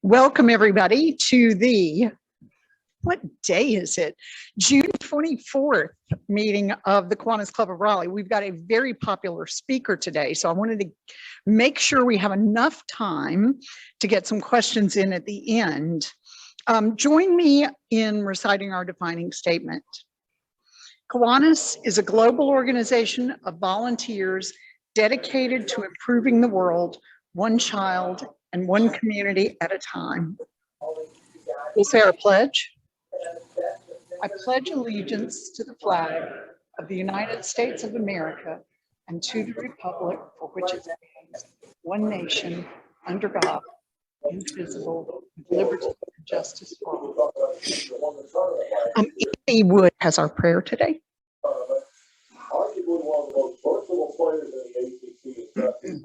Welcome everybody to the, what day is it? June 24th meeting of the Kiwanis Club of Raleigh. We've got a very popular speaker today, so I wanted to make sure we have enough time to get some questions in at the end. Join me in reciting our defining statement. Kiwanis is a global organization of volunteers dedicated to improving the world, one child and one community at a time. We'll say our pledge. I pledge allegiance to the flag of the United States of America and to the republic for which it stands, one nation, under God, indivisible, with liberty and justice for all. Andy Wood has our prayer today. Arguably one of the most versatile players in the ACC.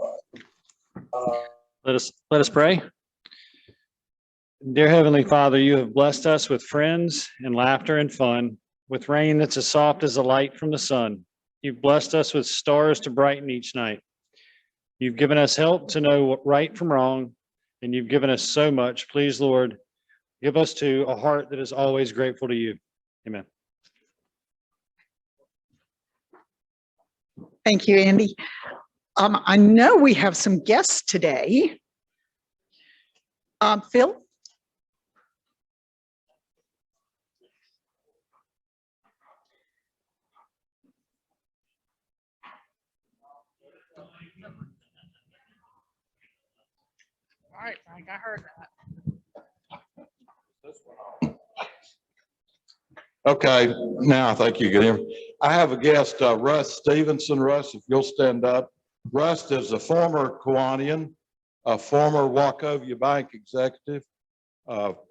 Let us pray. Dear Heavenly Father, you have blessed us with friends and laughter and fun, with rain that's as soft as the light from the sun. You've blessed us with stars to brighten each night. You've given us help to know what right from wrong, and you've given us so much. Please, Lord, give us too a heart that is always grateful to you. Amen. Thank you, Andy. I know we have some guests today. Phil? All right, Frank, I heard that. Okay, now I think you can hear me. I have a guest, Russ Stevenson. Russ, if you'll stand up. Russ is a former Kiwanian, a former Wachovia Bank executive.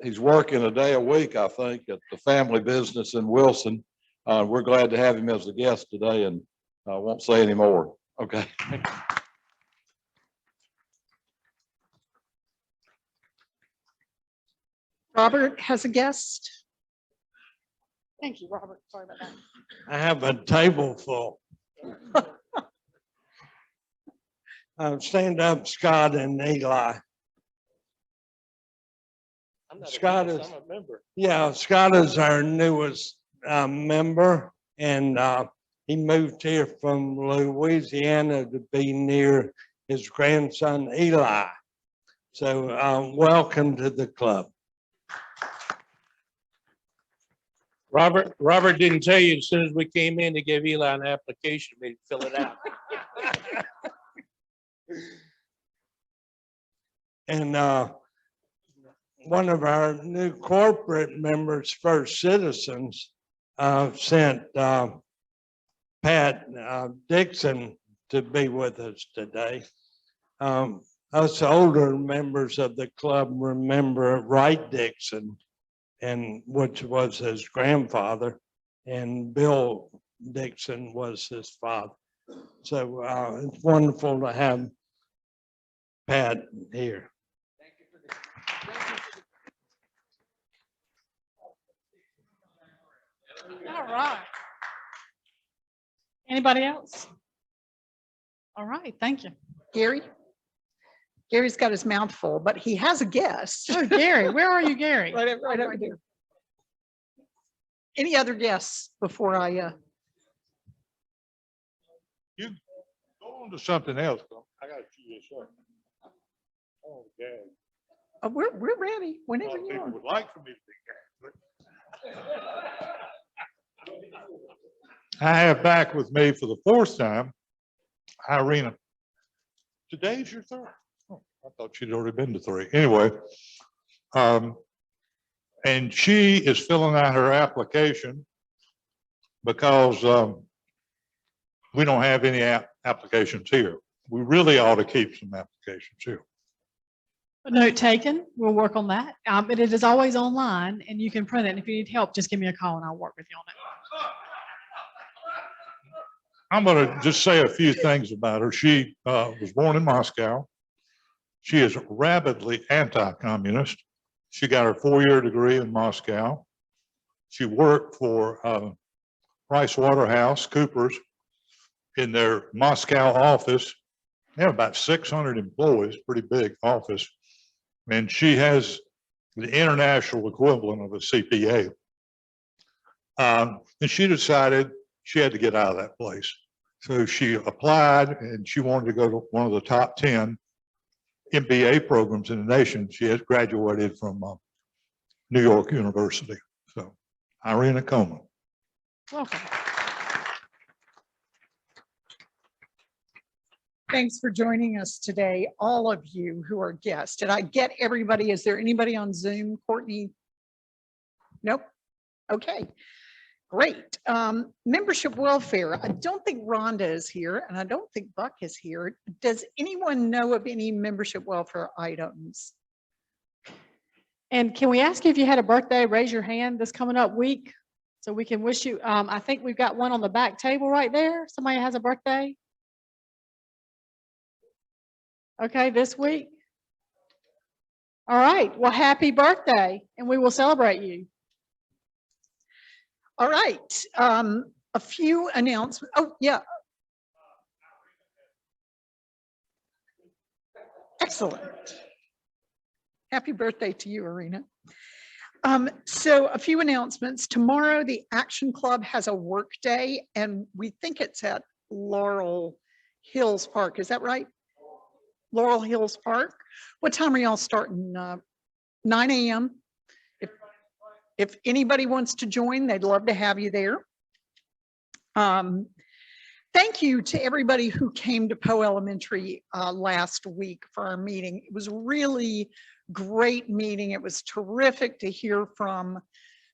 He's working a day a week, I think, at the family business in Wilson. We're glad to have him as a guest today, and I won't say any more. Okay. Robert has a guest. Thank you, Robert. Sorry about that. I have a table full. Stand up, Scott and Eli. Scott is, I'm a member. Yeah, Scott is our newest member, and he moved here from Louisiana to be near his grandson Eli. So welcome to the club. Robert didn't tell you as soon as we came in to give Eli an application, we'd fill it out. And one of our new corporate members, First Citizens, sent Pat Dixon to be with us today. Us older members of the club remember Wright Dixon, and which was his grandfather, and Bill Dixon was his father. So it's wonderful to have Pat here. Thank you for this. All right. Anybody else? All right, thank you. Gary? Gary's got his mouth full, but he has a guest. Oh, Gary, where are you, Gary? Right over there. Any other guests before I? You go on to something else. I got to chew this up. Oh, God. We're ready whenever you People want. would like for me to be gagged. I have back with me for the fourth time, Irina. Today's your third. Oh, I thought she'd already been to three. Anyway, and she is filling out her application because we don't have any applications here. We really ought to keep some applications here. Note taken. We'll work on that. But it is always online and you can print it. And if you need help, just give me a call and I'll work with you on it. I'm going to just say a few things about her. She was born in Moscow. She is rabidly anti-communist. She got her 4-year degree in Moscow. She worked for PricewaterhouseCoopers in their Moscow office. They have about 600 employees, pretty big office. And she has the international equivalent of a CPA. And she decided she had to get out of that place. So she applied and she wanted to go to one of the top 10 MBA programs in the nation. She has graduated from New York University. So Irina Coleman. Welcome. Thanks for joining us today, all of you who are guests. Did I get everybody? Is there anybody on Zoom? Courtney? Nope. Okay, great. Membership welfare. I don't think Rhonda is here and I don't think Buck is here. Does anyone know of any membership welfare items? And can we ask you if you had a birthday, raise your hand this coming up week so we can wish you. I think we've got one on the back table right there. Somebody has a birthday. Okay, this week. All right, well, happy birthday, and we will celebrate you. All right, a few announcements. Oh, yeah. Excellent. Happy birthday to you, Irina. So a few announcements. Tomorrow, the Action Club has a work day, and we think it's at Laurel Hills Park. Is that right? Laurel Hills Park. What time are y'all starting? 9 a.m. If anybody wants to join, they'd love to have you there. Thank you to everybody who came to Poe Elementary last week for our meeting. It was really great meeting. It was terrific to hear from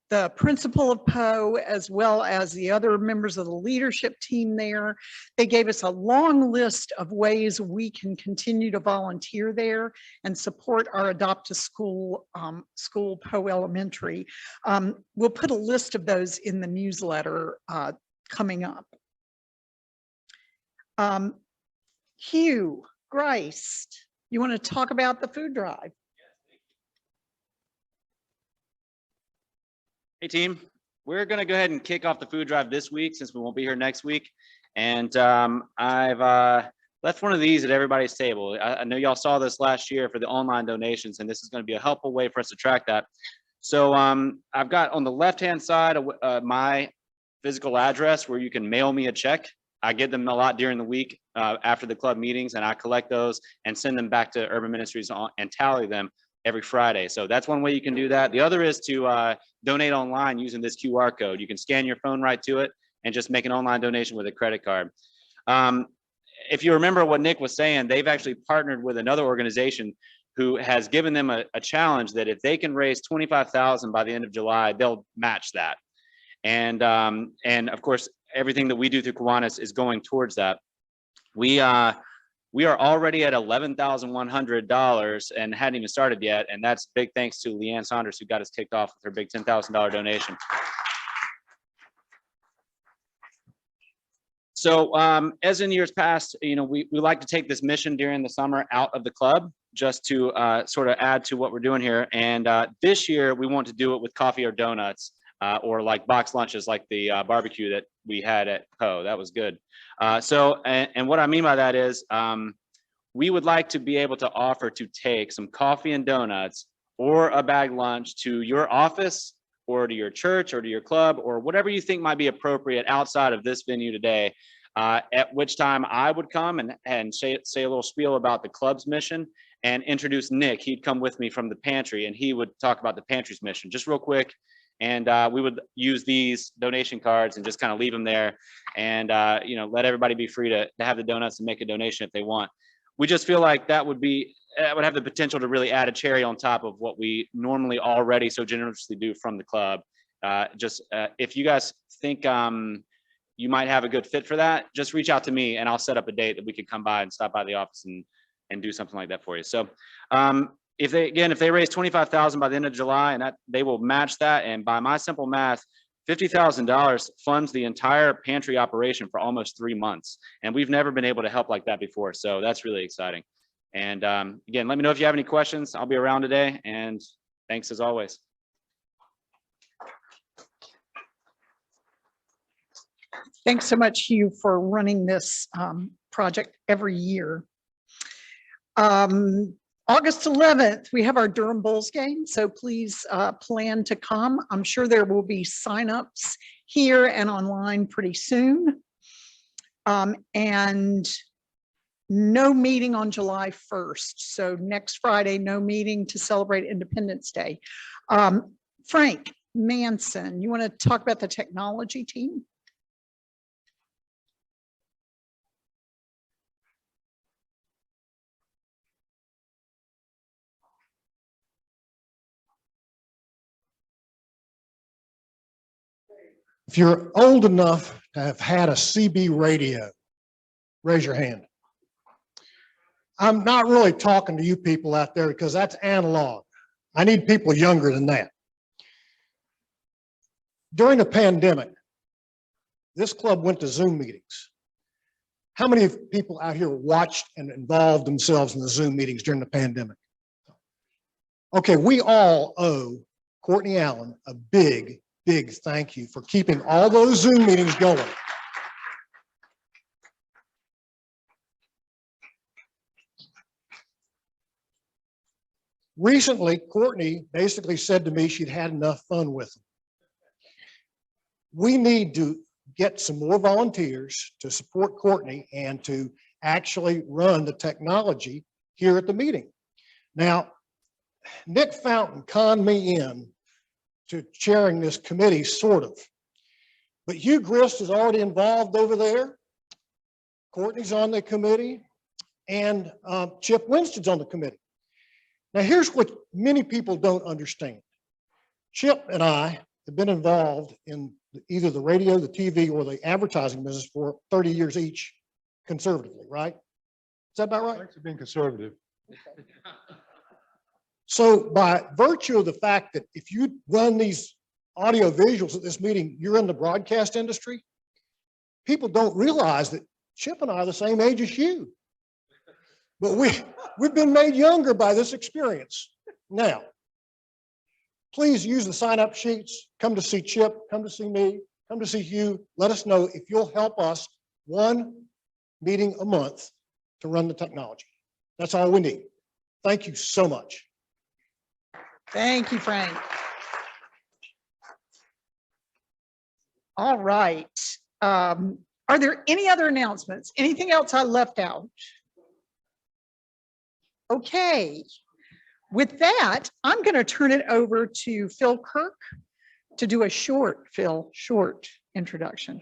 the principal of Poe as well as the other members of the leadership team there. They gave us a long list of ways we can continue to volunteer there and support our Adopt a School, Poe Elementary. We'll put a list of those in the newsletter coming up. Hugh Grice, you want to talk about the food drive? Hey team, we're going to go ahead and kick off the food drive this week since we won't be here next week. And I've left one of these at everybody's table. I know y'all saw this last year for the online donations, and this is going to be a helpful way for us to track that. So I've got on the left-hand side my physical address where you can mail me a check. I get them a lot during the week after the club meetings, and I collect those and send them back to Urban Ministries and tally them every Friday. So that's one way you can do that. The other is to donate online using this QR code. You can scan your phone right to it and just make an online donation with a credit card. If you remember what Nick was saying, they've actually partnered with another organization who has given them a challenge that if they can raise $25,000 by the end of July, they'll match that. And of course, everything that we do through Kiwanis is going towards that. We are already at $11,100 and hadn't even started yet. And that's big thanks to Leanne Saunders, who got us kicked off with her big $10,000 donation. So as in years past, you know, we like to take this mission during the summer out of the club just to sort of add to what we're doing here. And this year we want to do it with coffee or donuts or like box lunches like the barbecue that we had at Poe. That was good. And what I mean by that is we would like to be able to offer to take some coffee and donuts or a bag lunch to your office or to your church or to your club or whatever you think might be appropriate outside of this venue today, at which time I would come and say a little spiel about the club's mission and introduce Nick. He'd come with me from the pantry and he would talk about the pantry's mission just real quick. And we would use these donation cards and just kind of leave them there and, you know, let everybody be free to have the donuts and make a donation if they want. We just feel like that would have the potential to really add a cherry on top of what we normally already so generously do from the club. If you guys think you might have a good fit for that, just reach out to me and I'll set up a date that we could come by and stop by the office and do something like that for you. So if they raise $25,000 by the end of July, and they will match that, and by my simple math, $50,000 funds the entire pantry operation for almost 3 months. And we've never been able to help like that before. So that's really exciting. And again, let me know if you have any questions. I'll be around today, and thanks as always. Thanks so much, Hugh, for running this project every year. August 11th, we have our Durham Bulls game, so please plan to come. I'm sure there will be signups here and online pretty soon. And no meeting on July 1st. So next Friday, no meeting to celebrate Independence Day. Frank Manson, you want to talk about the technology team? If you're old enough to have had a CB radio, raise your hand. I'm not really talking to you people out there because that's analog. I need people younger than that. During the pandemic, this club went to Zoom meetings. How many people out here watched and involved themselves in the Zoom meetings during the pandemic? Okay, we all owe Courtney Allen a big thank you for keeping all those Zoom meetings going. Recently, Courtney basically said to me she'd had enough fun with them. We need to get some more volunteers to support Courtney and to actually run the technology here at the meeting. Now, Nick Fountain conned me in to chairing this committee, sort of. But Hugh Grist is already involved over there. Courtney's on the committee, and Chip Winstead's on the committee. Now, here's what many people don't understand. Chip and I have been involved in either the radio, the TV, or the advertising business for 30 years each, conservatively, right? Is that about right? Thanks for being conservative. So by virtue of the fact that if you run these audio visuals at this meeting, you're in the broadcast industry, people don't realize that Chip and I are the same age as you. But we've been made younger by this experience. Now, please use the sign-up sheets. Come to see Chip, come to see me, come to see Hugh. Let us know if you'll help us one meeting a month to run the technology. That's all we need. Thank you so much. Thank you, Frank. All right. Are there any other announcements? Anything else I left out? Okay. With that, I'm going to turn it over to Phil Kirk to do a short introduction.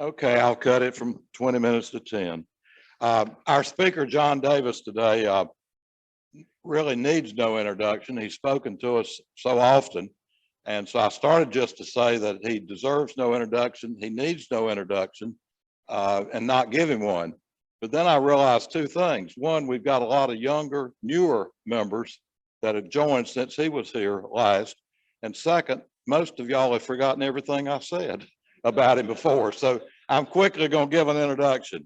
Okay, I'll cut it from 20 minutes to 10. Our speaker, John Davis, today really needs no introduction. He's spoken to us so often. And so I started just to say that he deserves no introduction, he needs no introduction, and not give him one. But then I realized two things. One, we've got a lot of younger, newer members that have joined since he was here last. And second, most of y'all have forgotten everything I said about him before. So I'm quickly going to give an introduction.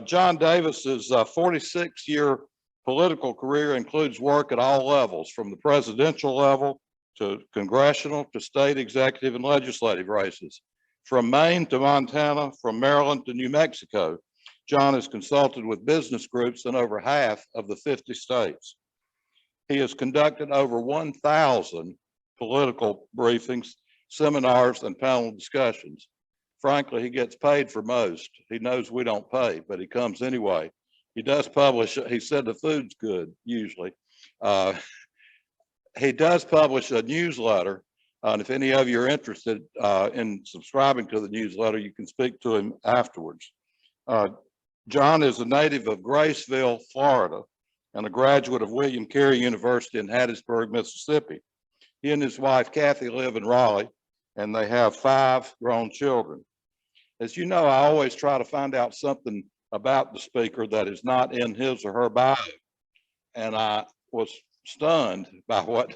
John Davis's 46-year political career includes work at all levels, from the presidential level to congressional to state executive and legislative races. From Maine to Montana, from Maryland to New Mexico, John has consulted with business groups in over half of the 50 states. He has conducted over 1,000 political briefings, seminars, and panel discussions. Frankly, he gets paid for most. He knows we don't pay, but he comes anyway. He does publish, he said the food's good, usually. He does publish a newsletter, and if any of you are interested in subscribing to the newsletter, you can speak to him afterwards. John is a native of Graceville, Florida, and a graduate of William Carey University in Hattiesburg, Mississippi. He and his wife, Kathy, live in Raleigh, and they have 5 grown children. As you know, I always try to find out something about the speaker that is not in his or her bio, and I was stunned by what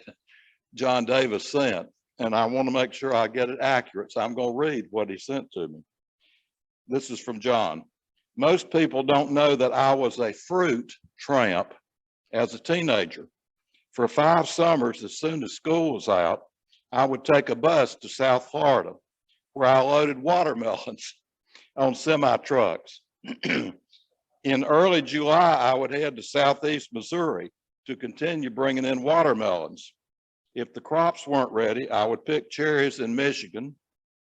John Davis sent, and I want to make sure I get it accurate, so I'm going to read what he sent to me. This is from John. Most people don't know that I was a fruit tramp as a teenager. For 5 summers, as soon as school was out, I would take a bus to South Florida, where I loaded watermelons on semi trucks. In early July, I would head to Southeast Missouri to continue bringing in watermelons. If the crops weren't ready, I would pick cherries in Michigan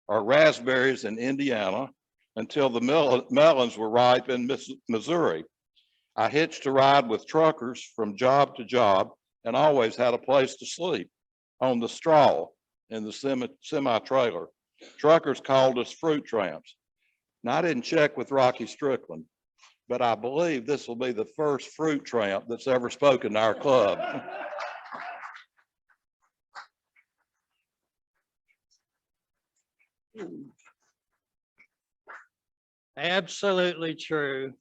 or raspberries in Indiana until the melons were ripe in Missouri. I hitched a ride with truckers from job to job and always had a place to sleep on the straw in the semi-trailer. Truckers called us fruit tramps. Now, I didn't check with Rocky Strickland, but I believe this will be the first fruit tramp that's ever spoken to our club. Absolutely true.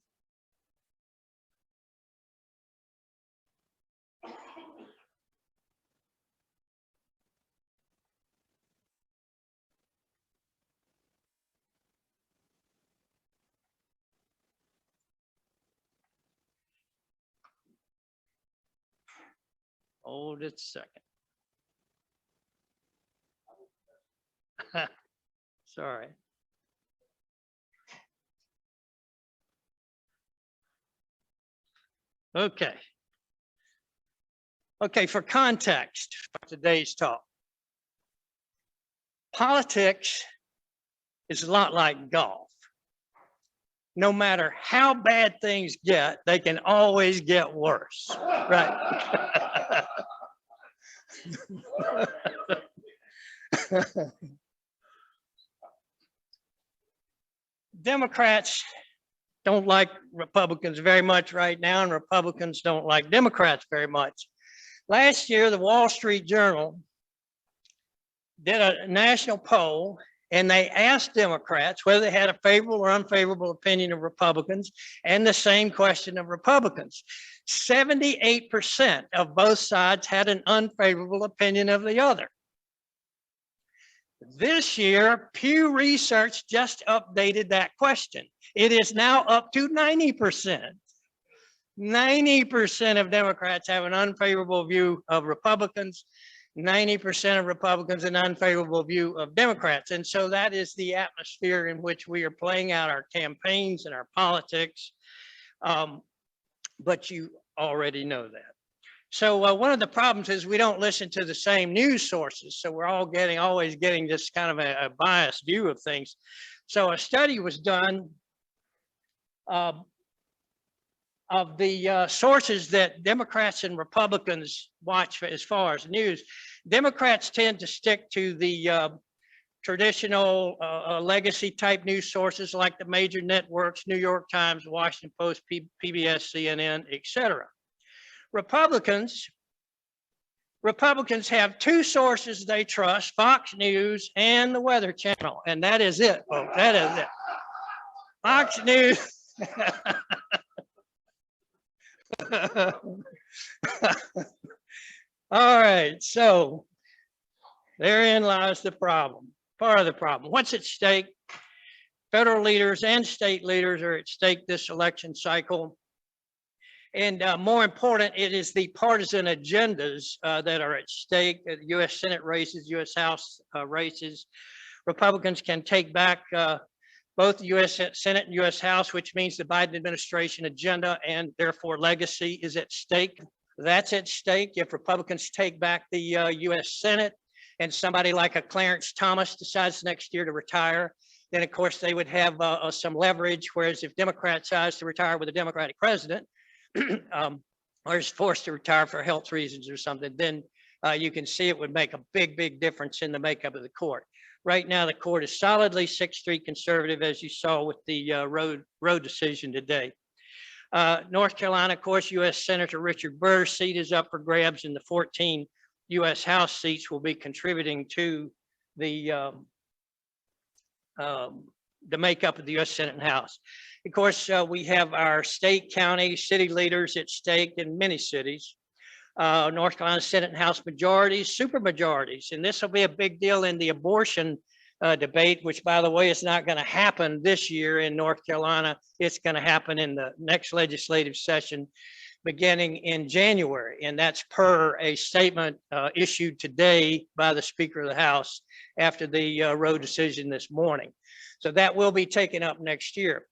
Hold it a second. Sorry. Okay. Okay, for context for today's talk, politics is a lot like golf. No matter how bad things get, they can always get worse, right? Democrats don't like Republicans very much right now, and Republicans don't like Democrats very much. Last year, the Wall Street Journal did a national poll, and they asked Democrats whether they had a favorable or unfavorable opinion of Republicans, and the same question of Republicans. 78% of both sides had an unfavorable opinion of the other. This year, Pew Research just updated that question. It is now up to 90%. 90% of Democrats have an unfavorable view of Republicans, 90% of Republicans an unfavorable view of Democrats. And so that is the atmosphere in which we are playing out our campaigns and our politics. But you already know that. So one of the problems is we don't listen to the same news sources. So we're all always getting this kind of a biased view of things. So a study was done of the sources that Democrats and Republicans watch as far as news. Democrats tend to stick to the traditional legacy type news sources like the major networks, New York Times, Washington Post, PBS, CNN, etc. Republicans have two sources they trust, Fox News and the Weather Channel, and that is it, folks. That is it. Fox News. All right, so therein lies the problem, part of the problem. What's at stake? Federal leaders and state leaders are at stake this election cycle. And more important, it is the partisan agendas that are at stake, U.S. Senate races, U.S. House races. Republicans can take back both the U.S. Senate and U.S. House, which means the Biden administration agenda and therefore legacy is at stake. That's at stake if Republicans take back the U.S. Senate and somebody like a Clarence Thomas decides next year to retire, then of course they would have some leverage, whereas if Democrats decides to retire with a Democratic president, or is forced to retire for health reasons or something, then you can see it would make a big difference in the makeup of the court. Right now, the court is solidly 6-3 conservative, as you saw with the road decision today. North Carolina, of course, U.S. Senator Richard Burr's seat is up for grabs, and the 14 U.S. House seats will be contributing to the makeup of the U.S. Senate and House. Of course, we have our state, county, city leaders at stake in many cities. North Carolina Senate and House majorities, super majorities, and this will be a big deal in the abortion debate, which, by the way, is not going to happen this year in North Carolina. It's going to happen in the next legislative session. beginning in January. And that's per a statement issued today by the Speaker of the House after the Roe decision this morning. So that will be taken up next year,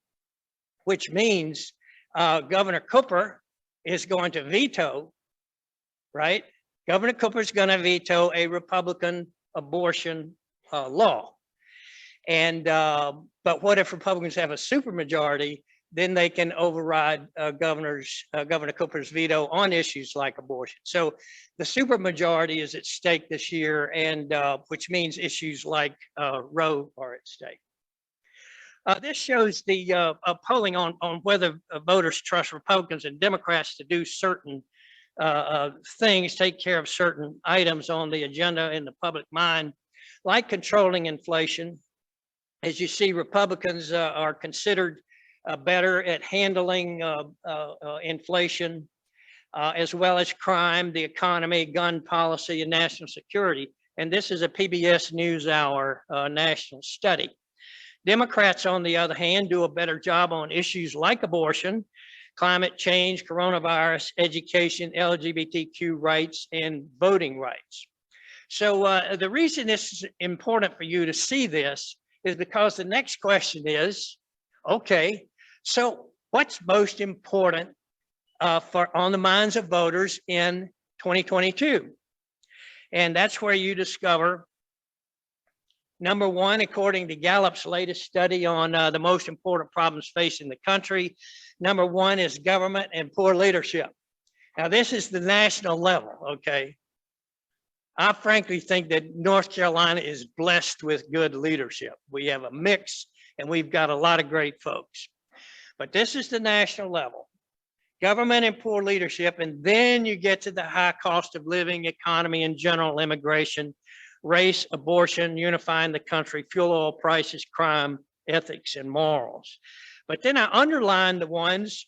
which means Governor Cooper is going to veto, right? Governor Cooper is going to veto a Republican abortion law. And but what if Republicans have a supermajority? Then they can override Governor Cooper's veto on issues like abortion. So the supermajority is at stake this year, and which means issues like Roe are at stake. This shows the polling on whether voters trust Republicans and Democrats to do certain things, take care of certain items on the agenda in the public mind, like controlling inflation. As you see, Republicans are considered better at handling inflation, as well as crime, the economy, gun policy, and national security. And this is a PBS NewsHour national study. Democrats, on the other hand, do a better job on issues like abortion, climate change, coronavirus, education, LGBTQ rights, and voting rights. So the reason this is important for you to see this is because the next question is, okay, so what's most important on the minds of voters in 2022? And that's where you discover, number one, according to Gallup's latest study on the most important problems facing the country, number one is government and poor leadership. Now, this is the national level, okay? I frankly think that North Carolina is blessed with good leadership. We have a mix, and we've got a lot of great folks. But this is the national level, government and poor leadership, and then you get to the high cost of living, economy in general, immigration, race, abortion, unifying the country, fuel oil prices, crime, ethics, and morals. But then I underline the ones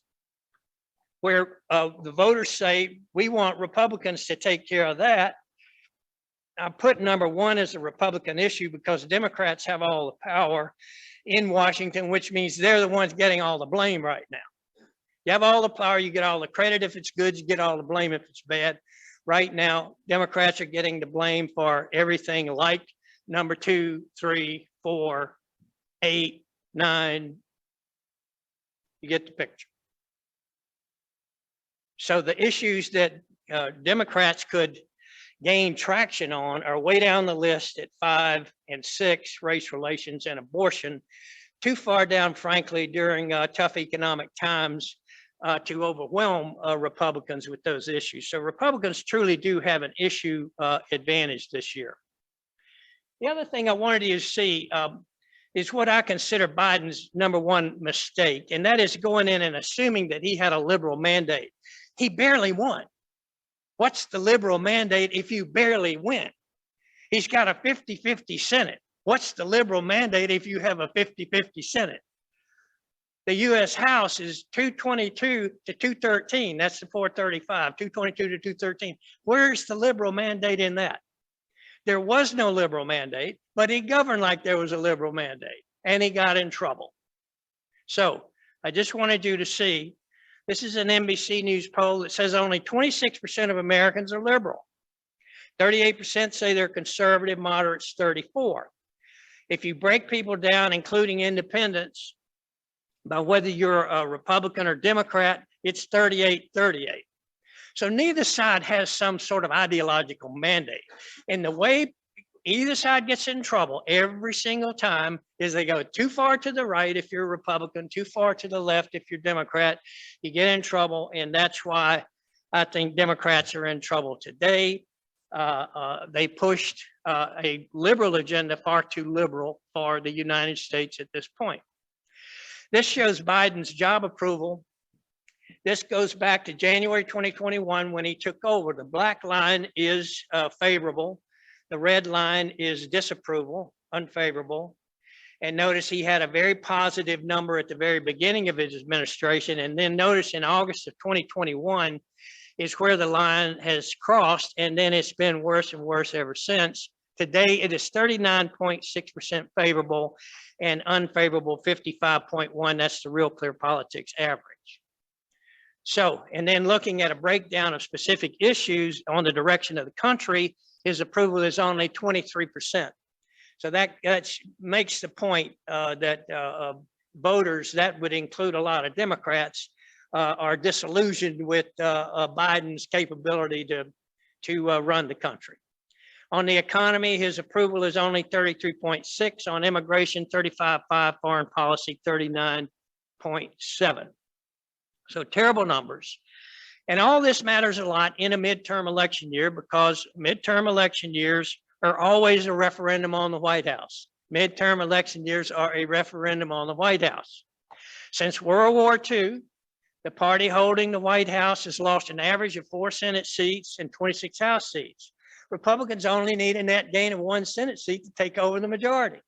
where the voters say, we want Republicans to take care of that. I put number one as a Republican issue because Democrats have all the power in Washington, which means they're the ones getting all the blame right now. You have all the power, you get all the credit if it's good, you get all the blame if it's bad. Right now, Democrats are getting the blame for everything like number 2, 3, 4, 8, 9. You get the picture. So the issues that Democrats could gain traction on are way down the list at 5 and 6, race relations and abortion. Too far down, frankly, during tough economic times to overwhelm Republicans with those issues. So Republicans truly do have an issue advantage this year. The other thing I wanted you to see is what I consider Biden's number one mistake, and that is going in and assuming that he had a liberal mandate. He barely won. What's the liberal mandate if you barely win? He's got a 50-50 Senate. What's the liberal mandate if you have a 50-50 Senate? The U.S. House is 222 to 213. That's the 435, 222 to 213. Where's the liberal mandate in that? There was no liberal mandate, but he governed like there was a liberal mandate, and he got in trouble. So I just wanted you to see, this is an NBC News poll that says only 26% of Americans are liberal. 38% say they're conservative, moderates 34%. If you break people down, including independents, by whether you're a Republican or Democrat, it's 38-38. So neither side has some sort of ideological mandate. And the way either side gets in trouble every single time is they go too far to the right if you're a Republican, too far to the left if you're Democrat, you get in trouble. And that's why I think Democrats are in trouble today. They pushed a liberal agenda, far too liberal for the United States at this point. This shows Biden's job approval. This goes back to January 2021 when he took over. The black line is favorable. The red line is disapproval, unfavorable. And notice he had a very positive number at the very beginning of his administration. And then notice in August of 2021 is where the line has crossed. And then it's been worse and worse ever since. Today, it is 39.6% favorable and unfavorable 55.1%. That's the Real Clear Politics average. So, and then looking at a breakdown of specific issues on the direction of the country, his approval is only 23%. So that makes the point that voters, that would include a lot of Democrats, are disillusioned with Biden's capability to run the country. On the economy, his approval is only 33.6. On immigration, 35.5. Foreign policy, 39.7. So terrible numbers. And all this matters a lot in a midterm election year, because midterm election years are always a referendum on the White House. Midterm election years are a referendum on the White House. Since World War II, the party holding the White House has lost an average of 4 Senate seats and 26 House seats. Republicans only need a net gain of 1 Senate seat to take over the majority.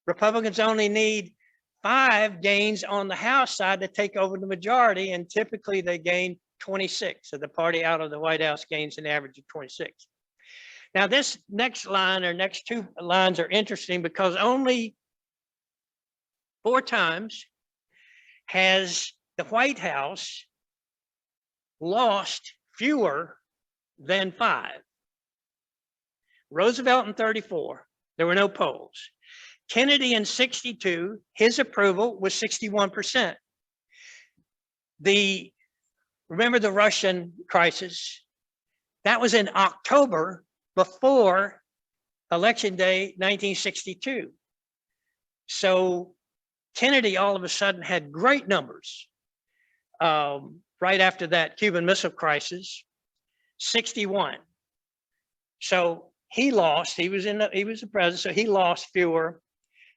Republicans only need 5 gains on the House side to take over the majority, and typically they gain 26. So the party out of the White House gains an average of 26. Now this next line, or next 2 lines, are interesting because only 4 times has the White House lost fewer than 5. Roosevelt in 34, there were no polls. Kennedy in 62, his approval was 61%. Remember the Russian crisis? That was in October, before Election Day 1962. So Kennedy all of a sudden had great numbers right after that Cuban Missile Crisis, 61. So he lost. He was the president, so he lost fewer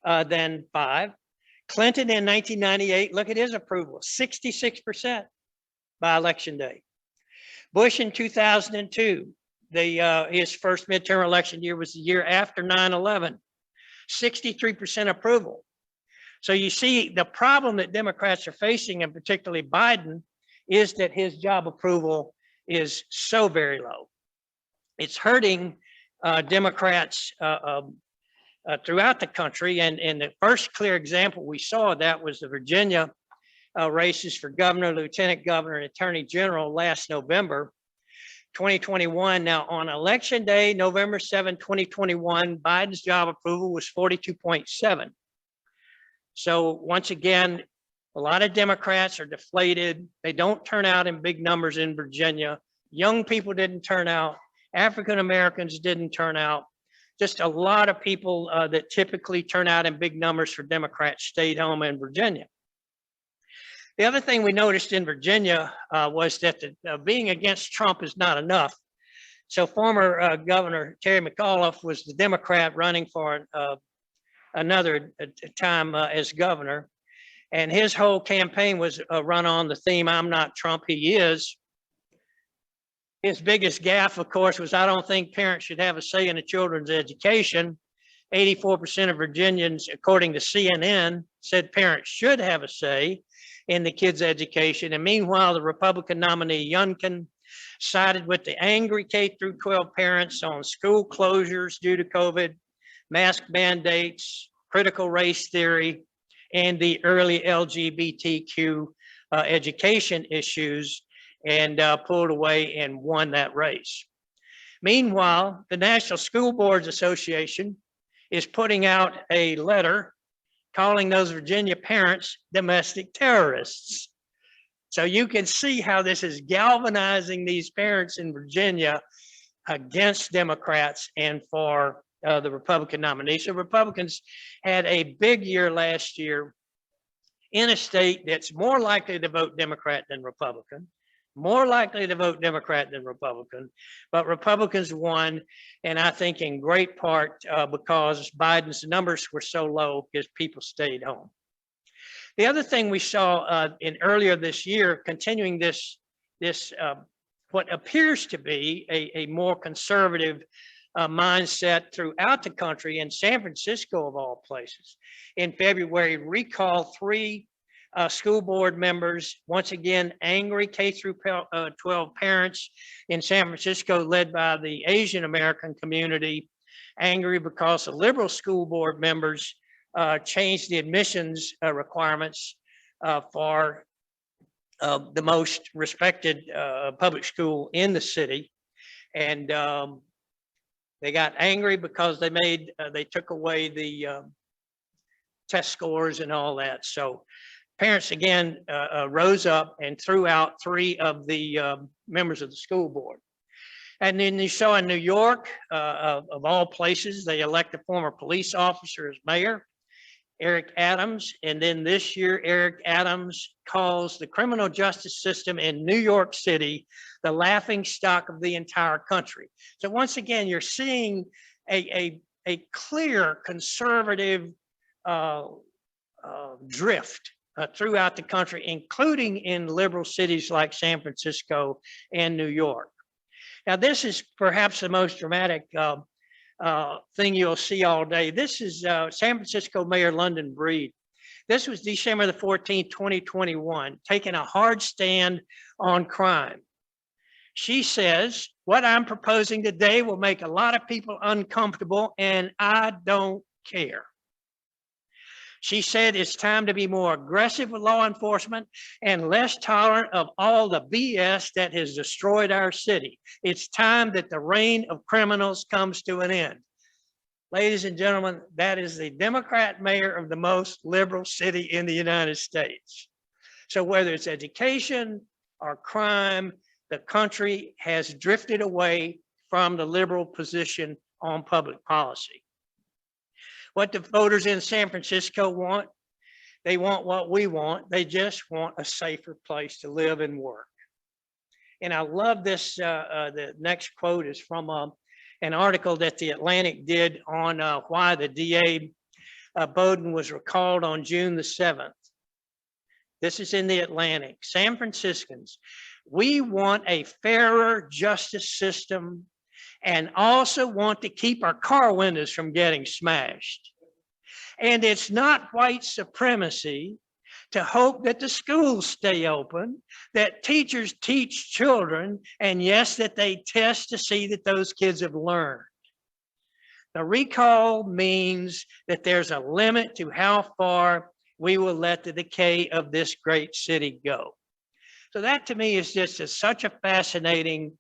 than 5. Clinton in 1998, look at his approval, 66% by Election Day. Bush in 2002, his first midterm election year was the year after 9/11, 63% approval. So you see the problem that Democrats are facing, and particularly Biden, is that his job approval is so very low. It's hurting Democrats throughout the country. And the first clear example we saw of that was the Virginia races for governor, lieutenant governor, and attorney general last November, 2021. Now on election day, November 7, 2021, Biden's job approval was 42.7. So once again, a lot of Democrats are deflated. They don't turn out in big numbers in Virginia. Young people didn't turn out. African Americans didn't turn out. Just a lot of people that typically turn out in big numbers for Democrats stayed home in Virginia. The other thing we noticed in Virginia was that being against Trump is not enough. So former Governor Terry McAuliffe was the Democrat running for another time as governor. And his whole campaign was run on the theme, "I'm not Trump, he is." His biggest gaffe, of course, was, "I don't think parents should have a say in the children's education." 84% of Virginians, according to CNN, said parents should have a say in the kids' education. And meanwhile, the Republican nominee Youngkin sided with the angry K-12 parents on school closures due to COVID, mask mandates, critical race theory, and the early LGBTQ education issues, and pulled away and won that race. Meanwhile, the National School Boards Association is putting out a letter calling those Virginia parents domestic terrorists. So you can see how this is galvanizing these parents in Virginia against Democrats and for the Republican nominee. So Republicans had a big year last year in a state that's more likely to vote Democrat than Republican, more likely to vote Democrat than Republican, but Republicans won, and I think in great part because Biden's numbers were so low because people stayed home. The other thing we saw in earlier this year, continuing this what appears to be a more conservative mindset throughout the country, in San Francisco of all places, in February, recalled 3 school board members, once again, angry K-12 parents in San Francisco, led by the Asian American community, angry because the liberal school board members changed the admissions requirements for the most respected public school in the city. And they got angry because they took away the test scores and all that. So parents again rose up and threw out 3 of the members of the school board. And then you saw in New York, of all places, they elect a former police officer as mayor, Eric Adams. And then this year, Eric Adams calls the criminal justice system in New York City the laughing stock of the entire country. So once again, you're seeing a clear conservative drift throughout the country, including in liberal cities like San Francisco and New York. Now, this is perhaps the most dramatic thing you'll see all day. This is San Francisco Mayor London Breed. This was December the 14th, 2021, taking a hard stand on crime. She says, what I'm proposing today will make a lot of people uncomfortable, and I don't care. She said it's time to be more aggressive with law enforcement and less tolerant of all the BS that has destroyed our city. It's time that the reign of criminals comes to an end. Ladies and gentlemen, that is the Democrat mayor of the most liberal city in the United States. So whether it's education or crime, the country has drifted away from the liberal position on public policy. What the voters in San Francisco want, they want what we want. They just want a safer place to live and work. And I love this, the next quote is from an article that the Atlantic did on why the DA Bowden was recalled on June the 7th. This is in the Atlantic. San Franciscans, we want a fairer justice system and also want to keep our car windows from getting smashed. And it's not white supremacy to hope that the schools stay open, that teachers teach children, and yes, that they test to see that those kids have learned. The recall means that there's a limit to how far we will let the decay of this great city go. So that to me is just such a fascinating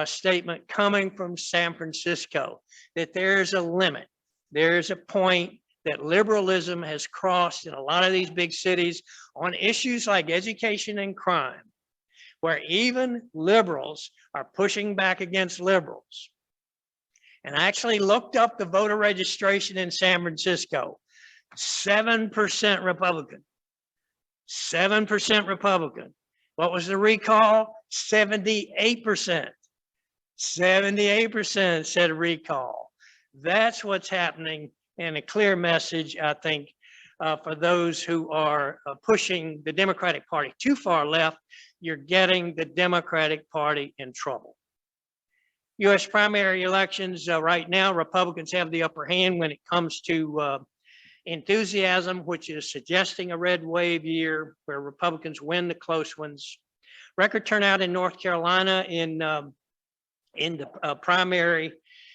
statement coming from San Francisco, that there's a limit. There's a point that liberalism has crossed in a lot of these big cities on issues like education and crime, where even liberals are pushing back against liberals. And I actually looked up the voter registration in San Francisco, 7% Republican, 7% Republican. What was the recall? 78%. 78% said recall. That's what's happening, and a clear message, I think, for those who are pushing the Democratic Party too far left. You're getting the Democratic Party in trouble. U.S. primary elections right now, Republicans have the upper hand when it comes to enthusiasm, which is suggesting a red wave year where Republicans win the close ones. Record turnout in North Carolina in the primary,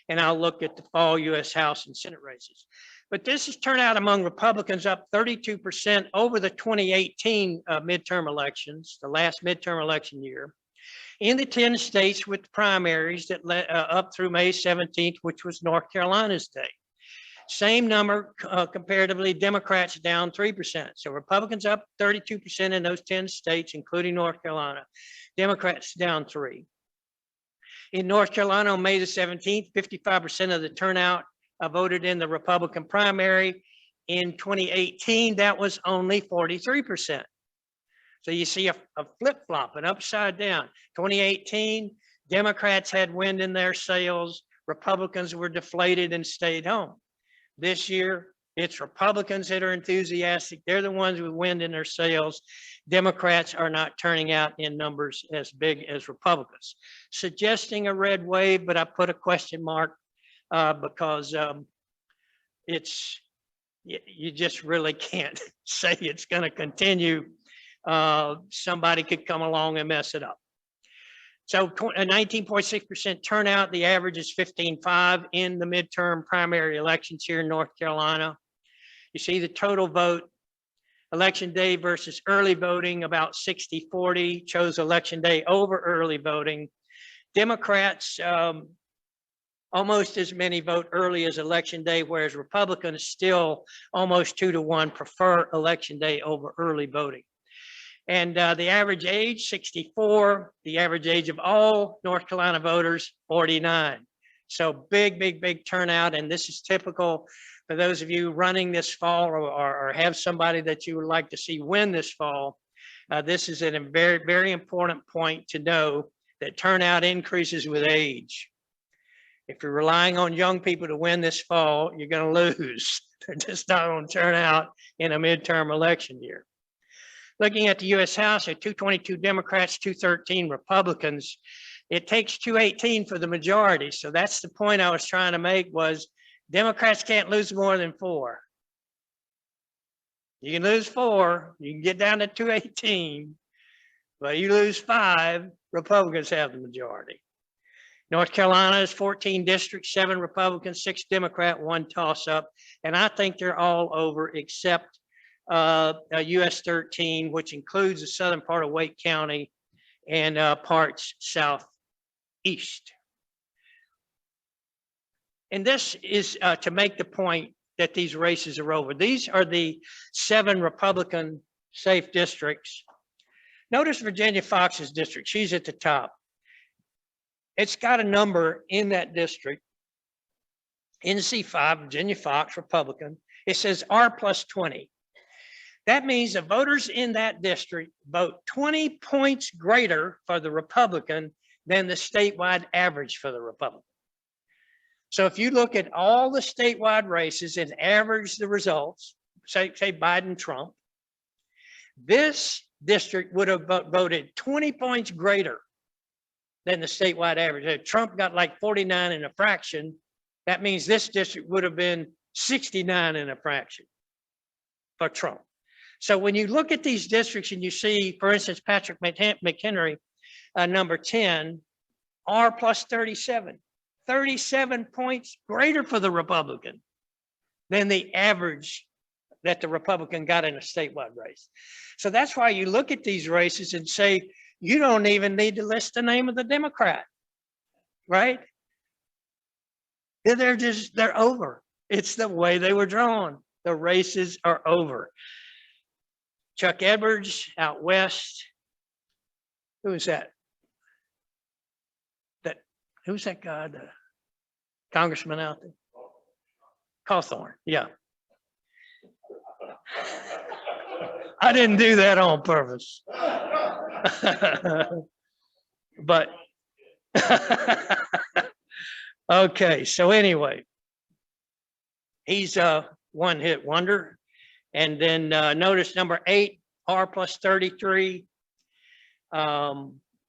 and I'll look at the fall U.S. House and Senate races. But this is turnout among Republicans up 32% over the 2018 midterm elections, the last midterm election year, in the 10 states with primaries that led up through May 17th, which was North Carolina's day. Same number comparatively, Democrats down 3%. So Republicans up 32% in those 10 states, including North Carolina. Democrats down 3%. In North Carolina on May the 17th, 55% of the turnout voted in the Republican primary. In 2018, that was only 43%. So you see a flip-flop, an upside down. 2018, Democrats had wind in their sails. Republicans were deflated and stayed home. This year, it's Republicans that are enthusiastic. They're the ones with wind in their sails. Democrats are not turning out in numbers as big as Republicans, suggesting a red wave, but I put a question mark because you just really can't say it's going to continue. Somebody could come along and mess it up. So 19.6% turnout, the average is 15.5 in the midterm primary elections here in North Carolina. You see the total vote Election day versus early voting, about 60-40, chose election day over early voting. Democrats, almost as many vote early as election day, whereas Republicans still almost 2-to-1 prefer election day over early voting. And the average age, 64, the average age of all North Carolina voters, 49. So big turnout. And this is typical for those of you running this fall or have somebody that you would like to see win this fall. This is a very important point to know that turnout increases with age. If you're relying on young people to win this fall, you're going to lose. They're just not going to turn out in a midterm election year. Looking at the U.S. House, there are 222 Democrats, 213 Republicans. It takes 218 for the majority. So that's the point I was trying to make, was Democrats can't lose more than 4. You can lose 4, you can get down to 218, but you lose 5, Republicans have the majority. North Carolina is 14 districts, 7 Republicans, 6 Democrat, 1 toss-up. And I think they're all over except US 13, which includes the southern part of Wake County and parts southeast. And this is to make the point that these races are over. These are the 7 Republican safe districts. Notice Virginia Fox's district. She's at the top. It's got a number in that district, NC5, Virginia Fox, Republican. It says R+20. That means the voters in that district vote 20 points greater for the Republican than the statewide average for the Republican. So if you look at all the statewide races and average the results, say Biden, Trump, this district would have voted 20 points greater than the statewide average. If Trump got like 49 and a fraction, that means this district would have been 69 and a fraction for Trump. So when you look at these districts and you see, for instance, Patrick McHenry, number 10, R+37, 37 points greater for the Republican than the average that the Republican got in a statewide race. So that's why you look at these races and say, you don't even need to list the name of the Democrat, right? They're over. It's the way they were drawn. The races are over. Chuck Edwards out west. Who is that? Who's that guy? The congressman out there? Cawthorn, yeah. I didn't do that on purpose. But okay, so anyway, he's a one-hit wonder. And then notice number 8, R+33.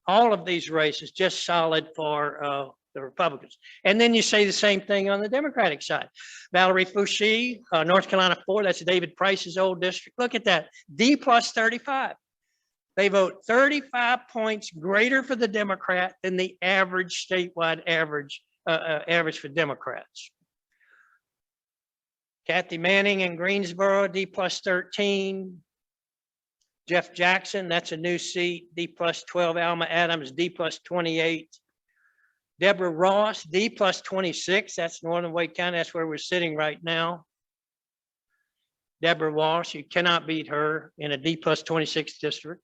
All of these races just solid for the Republicans. And then you say the same thing on the Democratic side. Valerie Foushee, North Carolina 4, that's David Price's old district. Look at that, D+35. They vote 35 points greater for the Democrat than the average statewide average for Democrats. Kathy Manning in Greensboro, D+13. Jeff Jackson, that's a new seat, D+12. Alma Adams, D+28. Deborah Ross, D+26. That's Northern Wake County. That's where we're sitting right now. Deborah Ross, you cannot beat her in a D+26 district.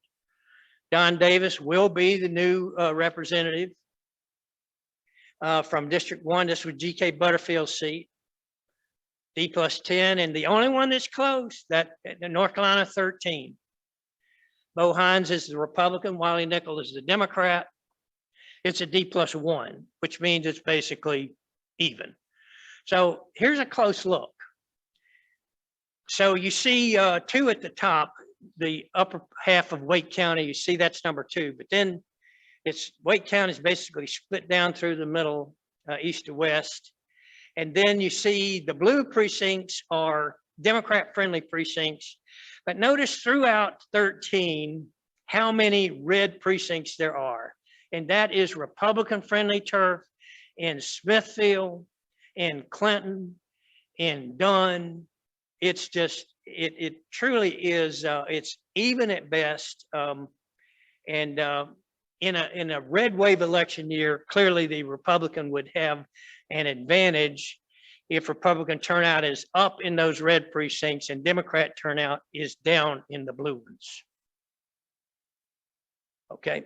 Don Davis will be the new representative from District 1. This was G.K. Butterfield's seat. D+10, and the only one that's close, that North Carolina 13. Bo Hines is the Republican, Wiley Nickel is the Democrat. It's a D+1, which means it's basically even. So here's a close look. So you see 2 at the top, the upper half of Wake County, you see that's number 2, but then it's Wake County is basically split down through the middle, east to west. And then you see the blue precincts are Democrat-friendly precincts. But notice throughout 13 how many red precincts there are. And that is Republican-friendly turf in Smithfield, in Clinton, in Dunn. It's it truly is, it's even at best. And in a red wave election year, clearly the Republican would have an advantage if Republican turnout is up in those red precincts and Democrat turnout is down in the blue ones. Okay.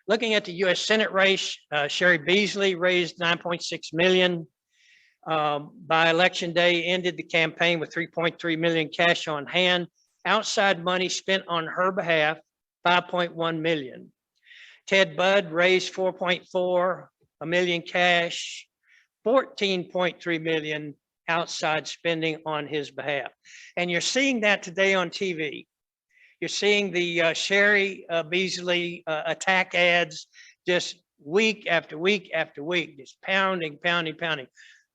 Looking at the U.S. Senate race, Sherry Beasley raised 9.6 million. By election day, ended the campaign with 3.3 million cash on hand. Outside money spent on her behalf, 5.1 million. Ted Budd raised 4.4 million cash, 14.3 million outside spending on his behalf. And you're seeing that today on TV. You're seeing the Sherry Beasley attack ads just week after week after week, just pounding, pounding, pounding.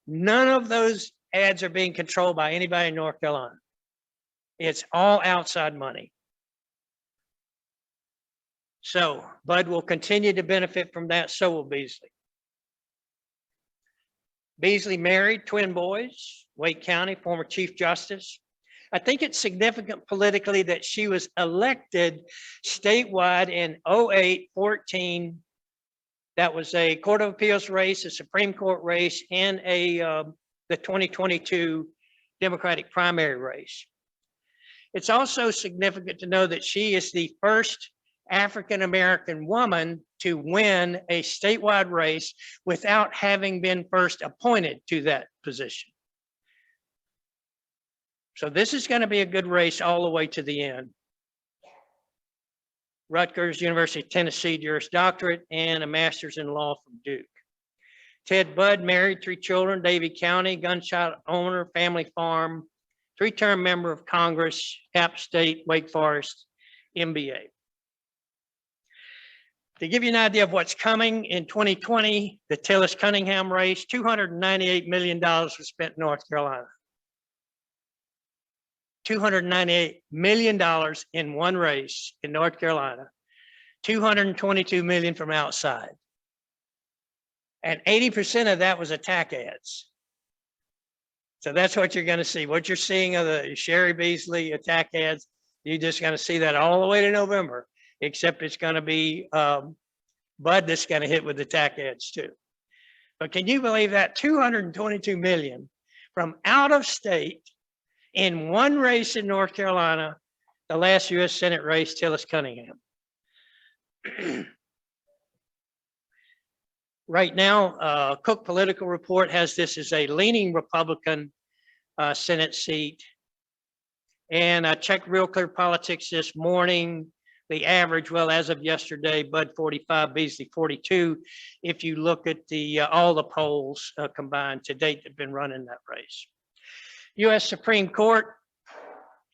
None of those ads are being controlled by anybody in North Carolina. It's all outside money. So Bud will continue to benefit from that. So will Beasley. Beasley married, twin boys, Wake County, former Chief Justice. I think it's significant politically that she was elected statewide in 08-14. That was a Court of Appeals race, a Supreme Court race, and the 2022 Democratic primary race. It's also significant to know that she is the first African-American woman to win a statewide race without having been first appointed to that position. So this is going to be a good race all the way to the end. Rutgers, University of Tennessee, Juris Doctorate, and a master's in law from Duke. Ted Budd married, 3 children, Davie County, gunshot owner, family farm, 3-term member of Congress, App State, Wake Forest, MBA. To give you an idea of what's coming in 2020, the Tillis Cunningham race, $298 million was spent in North Carolina. $298 million in one race in North Carolina, 222 million from outside. And 80% of that was attack ads. So that's what you're going to see. What you're seeing of the Sherry Beasley attack ads, you're just going to see that all the way to November, except it's going to be Bud that's going to hit with attack ads too. But can you believe that? 222 million from out of state in one race in North Carolina, the last U.S. Senate race, Tillis Cunningham. Right now, Cook Political Report has this as a leaning Republican Senate seat. And I checked Real Clear Politics this morning. The average, well, as of yesterday, Bud 45, Beasley 42. If you look at the all the polls combined to date that have been run in that race. U.S. Supreme Court,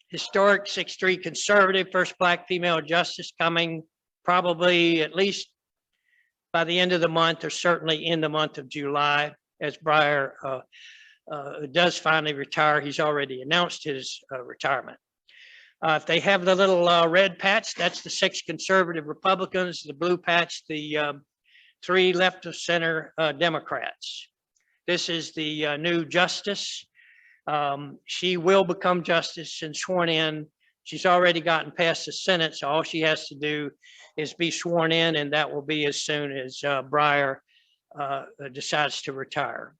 historic 6-3 conservative, first black female justice coming probably at least by the end of the month or certainly in the month of July, as Breyer does finally retire. He's already announced his retirement. If they have the little red patch, that's the 6 conservative Republicans, the blue patch, the 3 left of center Democrats. This is the new justice. She will become justice and sworn in. She's already gotten past the Senate, so all she has to do is be sworn in, and that will be as soon as Breyer decides to retire.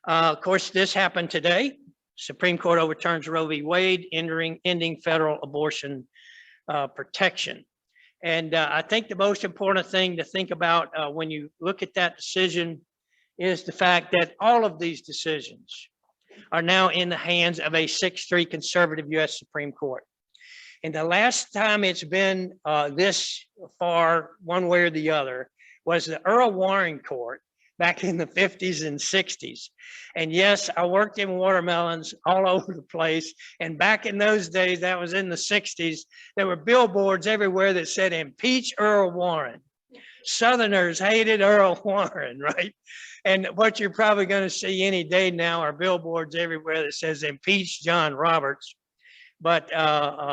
Of course, this happened today. Supreme Court overturns Roe v. Wade, ending federal abortion protection. And I think the most important thing to think about when you look at that decision is the fact that all of these decisions are now in the hands of a 6-3 conservative U.S. Supreme Court. And the last time it's been this far, one way or the other, was the Earl Warren Court back in the 50s and 60s. And yes, I worked in watermelons all over the place. And back in those days, that was in the 60s, there were billboards everywhere that said, "Impeach Earl Warren." Southerners hated Earl Warren, right? And what you're probably going to see any day now are billboards everywhere that says "Impeach John Roberts." But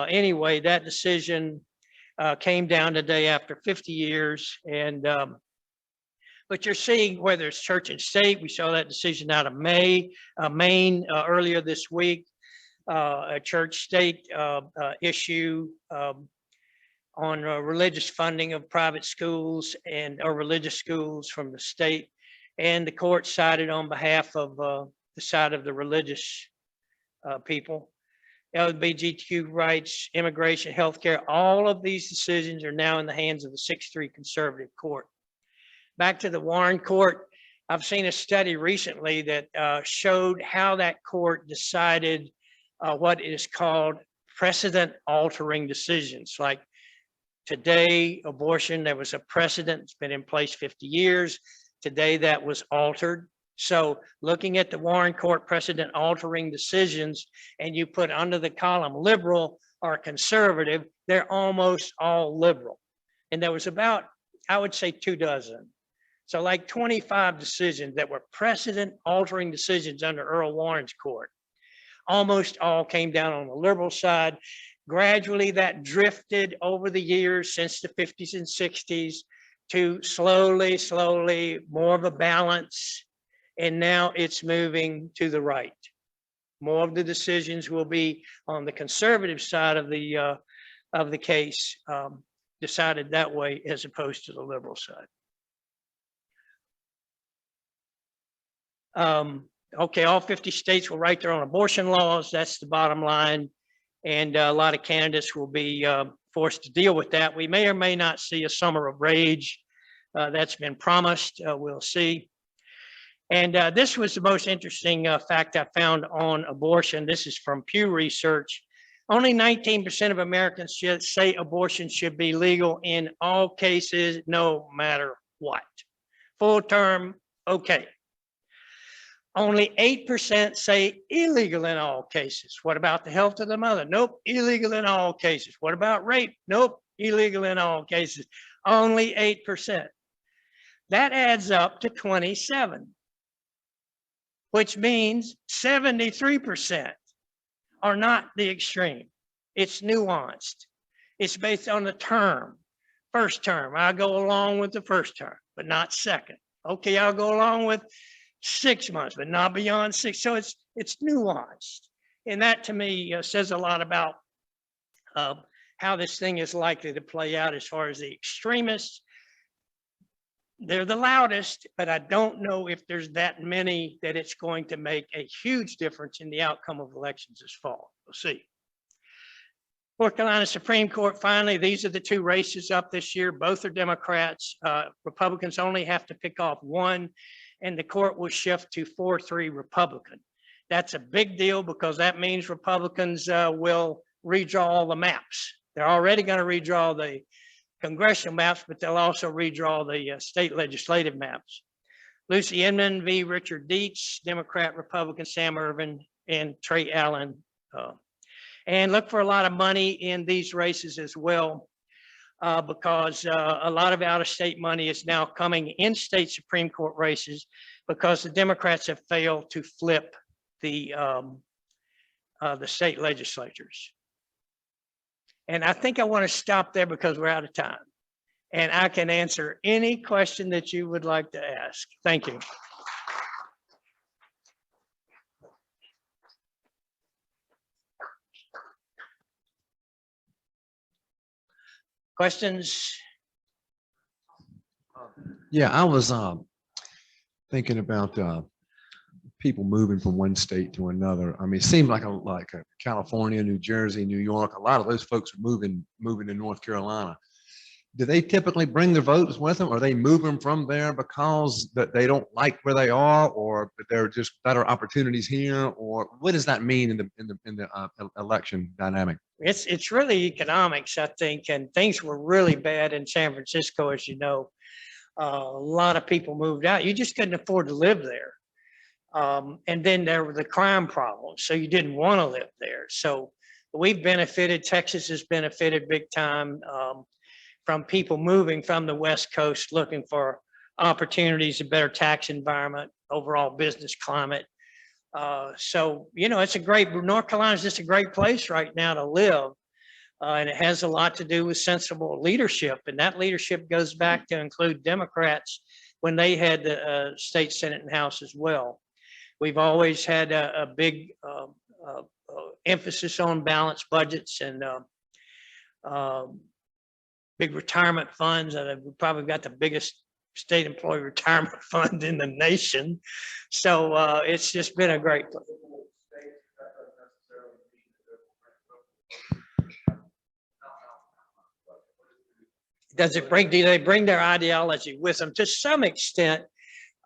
anyway, that decision came down today after 50 years. And but you're seeing whether it's church and state. We saw that decision out of Maine earlier this week. a church-state issue on religious funding of private schools or religious schools from the state. And the court sided on behalf of the side of the religious people. LGBTQ rights, immigration, healthcare, all of these decisions are now in the hands of the 6-3 conservative court. Back to the Warren court, I've seen a study recently that showed how that court decided what is called precedent altering decisions. Like today, abortion, there was a precedent, it's been in place 50 years. Today that was altered. So looking at the Warren court precedent altering decisions, and you put under the column liberal or conservative, they're almost all liberal. And there was about, I would say 24. So like 25 decisions that were precedent altering decisions under Earl Warren's court. Almost all came down on the liberal side. Gradually that drifted over the years since the 50s and 60s to slowly more of a balance. And now it's moving to the right. More of the decisions will be on the conservative side of the case, decided that way as opposed to the liberal side. Okay, all 50 states will write their own abortion laws. That's the bottom line. And a lot of candidates will be forced to deal with that. We may or may not see a summer of rage. That's been promised. We'll see. And this was the most interesting fact I found on abortion. This is from Pew Research. Only 19% of Americans should say abortion should be legal in all cases, no matter what. Full term, okay. Only 8% say illegal in all cases. What about the health of the mother? Nope, illegal in all cases. What about rape? Nope, illegal in all cases. Only 8%. That adds up to 27, which means 73% are not the extreme. It's nuanced. It's based on the term. First term, I go along with the first term, but not second. Okay, I'll go along with 6 months, but not beyond 6. So it's nuanced. And that to me says a lot about how this thing is likely to play out as far as the extremists. They're the loudest, but I don't know if there's that many that it's going to make a huge difference in the outcome of elections this fall. We'll see. North Carolina Supreme Court, finally, these are the 2 races up this year. Both are Democrats. Republicans only have to pick off one, and the court will shift to 4-3 Republican. That's a big deal because that means Republicans will redraw all the maps. They're already going to redraw the congressional maps, but they'll also redraw the state legislative maps. Lucy Inman v. Richard Dietz, Democrat, Republican, Sam Ervin, and Trey Allen. And look for a lot of money in these races as well, because a lot of out-of-state money is now coming in state Supreme Court races because the Democrats have failed to flip the state legislatures. And I think I want to stop there because we're out of time. And I can answer any question that you would like to ask. Thank you. Questions? Yeah, I was thinking about people moving from one state to another. I mean, it seemed like California, New Jersey, New York. A lot of those folks are moving to North Carolina. Do they typically bring their votes with them, or they move them from there because that they don't like where they are, or there are just better opportunities here, or what does that mean in the election dynamic? It's really economics, I think, and things were really bad in San Francisco, as you know. A lot of people moved out. You just couldn't afford to live there. And then there were the crime problems, so you didn't want to live there. So we've benefited, Texas has benefited big time from people moving from the West Coast looking for opportunities, a better tax environment, overall business climate. So, you know, North Carolina is just a great place right now to live. And it has a lot to do with sensible leadership. And that leadership goes back to include Democrats when they had the state Senate and House as well. We've always had a big emphasis on balanced budgets and big retirement funds. We've probably got the biggest state employee retirement fund in the nation. So it's just been a great. Do they bring their ideology with them to some extent?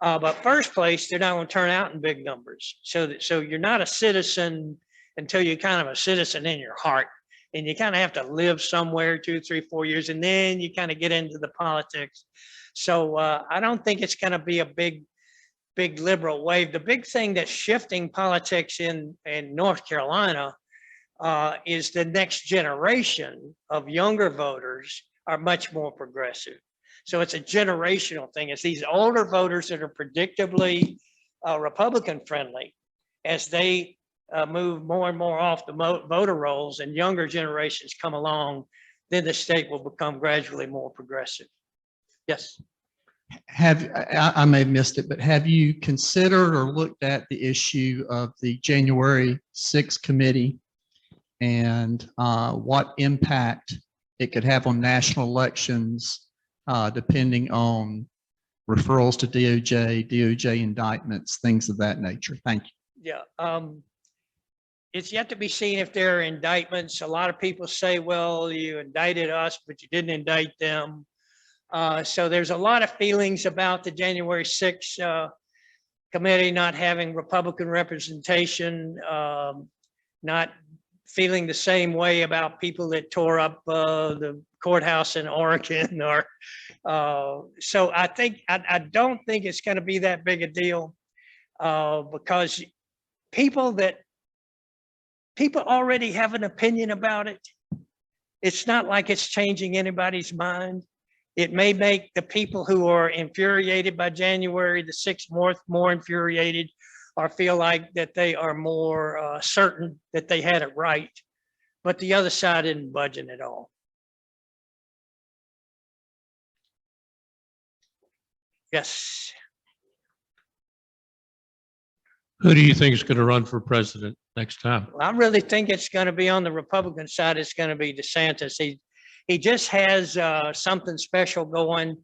But first place, they're not going to turn out in big numbers. So you're not a citizen until you're kind of a citizen in your heart. And you kind of have to live somewhere 2, 3, 4 years, and then you kind of get into the politics. So I don't think it's going to be a big liberal wave. The big thing that's shifting politics in North Carolina is the next generation of younger voters are much more progressive. So it's a generational thing. It's these older voters that are predictably Republican friendly as they move more and more off the voter rolls and younger generations come along, then the state will become gradually more progressive. Yes. I may have missed it, but have you considered or looked at the issue of the January 6th committee and what impact it could have on national elections, depending on referrals to DOJ indictments, things of that nature? Thank you. Yeah. It's yet to be seen if there are indictments. A lot of people say, well, you indicted us, but you didn't indict them. So there's a lot of feelings about the January 6th committee not having Republican representation, not feeling the same way about people that tore up the courthouse in Oregon or so I don't think it's going to be that big a deal because people already have an opinion about it. It's not like it's changing anybody's mind. It may make the people who are infuriated by January the 6th more infuriated or feel like that they are more certain that they had it right. But the other side isn't budging at all. Yes. Who do you think is going to run for president next time? I really think it's going to be on the Republican side. It's going to be DeSantis. He just has something special going.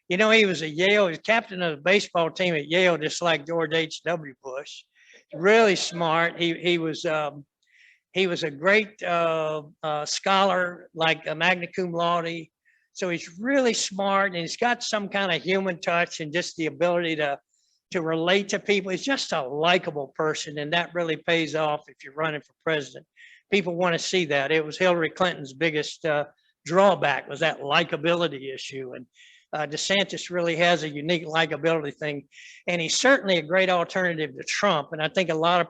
You know, he was he was captain of the baseball team at Yale, just like George H.W. Bush. Really smart. He was a great scholar, like a magna cum laude. So he's really smart, and he's got some kind of human touch and just the ability to relate to people. He's just a likable person, and that really pays off if you're running for president. People want to see that. It was Hillary Clinton's biggest drawback, was that likability issue. And DeSantis really has a unique likability thing. And he's certainly a great alternative to Trump. And I think a lot of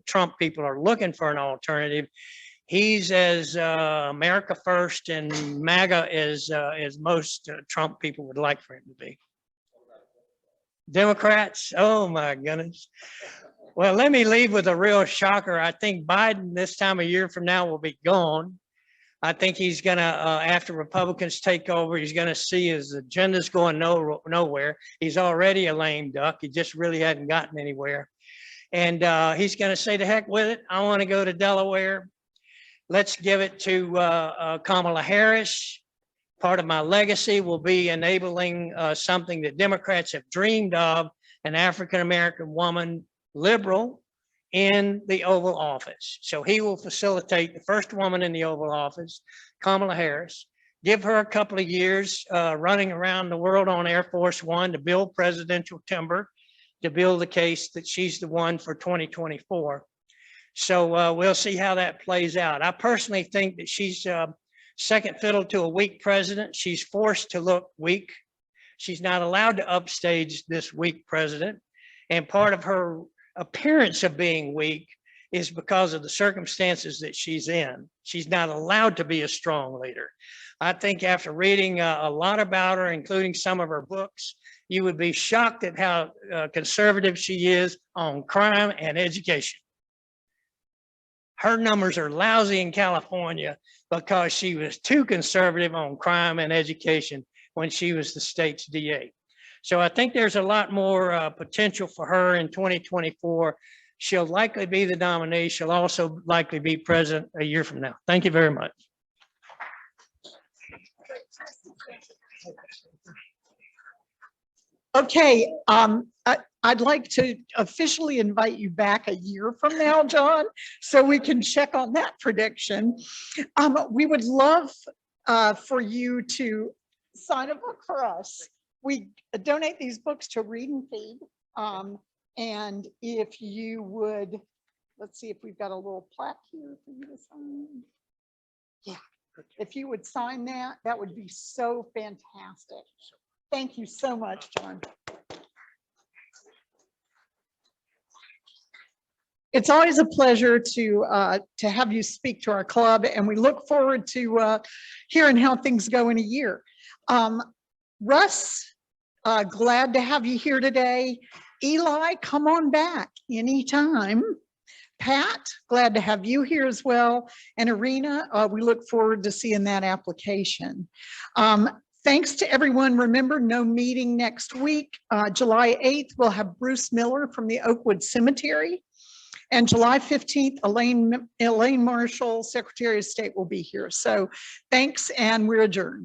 Trump people are looking for an alternative. He's as America first and MAGA as most Trump people would like for him to be. Democrats, oh my goodness. Well, let me leave with a real shocker. I think Biden this time of year from now will be gone. I think he's going to, after Republicans take over, he's going to see his agenda's going nowhere. He's already a lame duck. He just really hadn't gotten anywhere. And he's going to say, to heck with it. I want to go to Delaware. Let's give it to Kamala Harris. Part of my legacy will be enabling something that Democrats have dreamed of, an African-American woman, liberal, in the Oval Office. So he will facilitate the first woman in the Oval Office, Kamala Harris, give her a couple of years running around the world on Air Force One to build presidential timber, to build the case that she's the one for 2024. So we'll see how that plays out. I personally think that she's second fiddle to a weak president. She's forced to look weak. She's not allowed to upstage this weak president. And part of her appearance of being weak is because of the circumstances that she's in. She's not allowed to be a strong leader. I think after reading a lot about her, including some of her books, you would be shocked at how conservative she is on crime and education. Her numbers are lousy in California because she was too conservative on crime and education when she was the state's DA. So I think there's a lot more potential for her in 2024 She'll likely be the nominee. She'll also likely be president a year from now. Thank you very much. Okay, I'd like to officially invite you back a year from now, John, so we can check on that prediction. We would love for you to sign a book for us. We donate these books to Read and Feed. And if you would, let's see if we've got a little plaque here for you to sign. Yeah, if you would sign that, that would be so fantastic. Thank you so much, John. It's always a pleasure to have you speak to our club, and we look forward to hearing how things go in a year. Russ, glad to have you here today. Eli, come on back anytime. Pat, glad to have you here as well. And Arena, we look forward to seeing that application. Thanks to everyone. Remember, no meeting next week. July 8th, we'll have Bruce Miller from the Oakwood Cemetery. And July 15th, Elaine Marshall, Secretary of State, will be here. So thanks, and we're adjourned.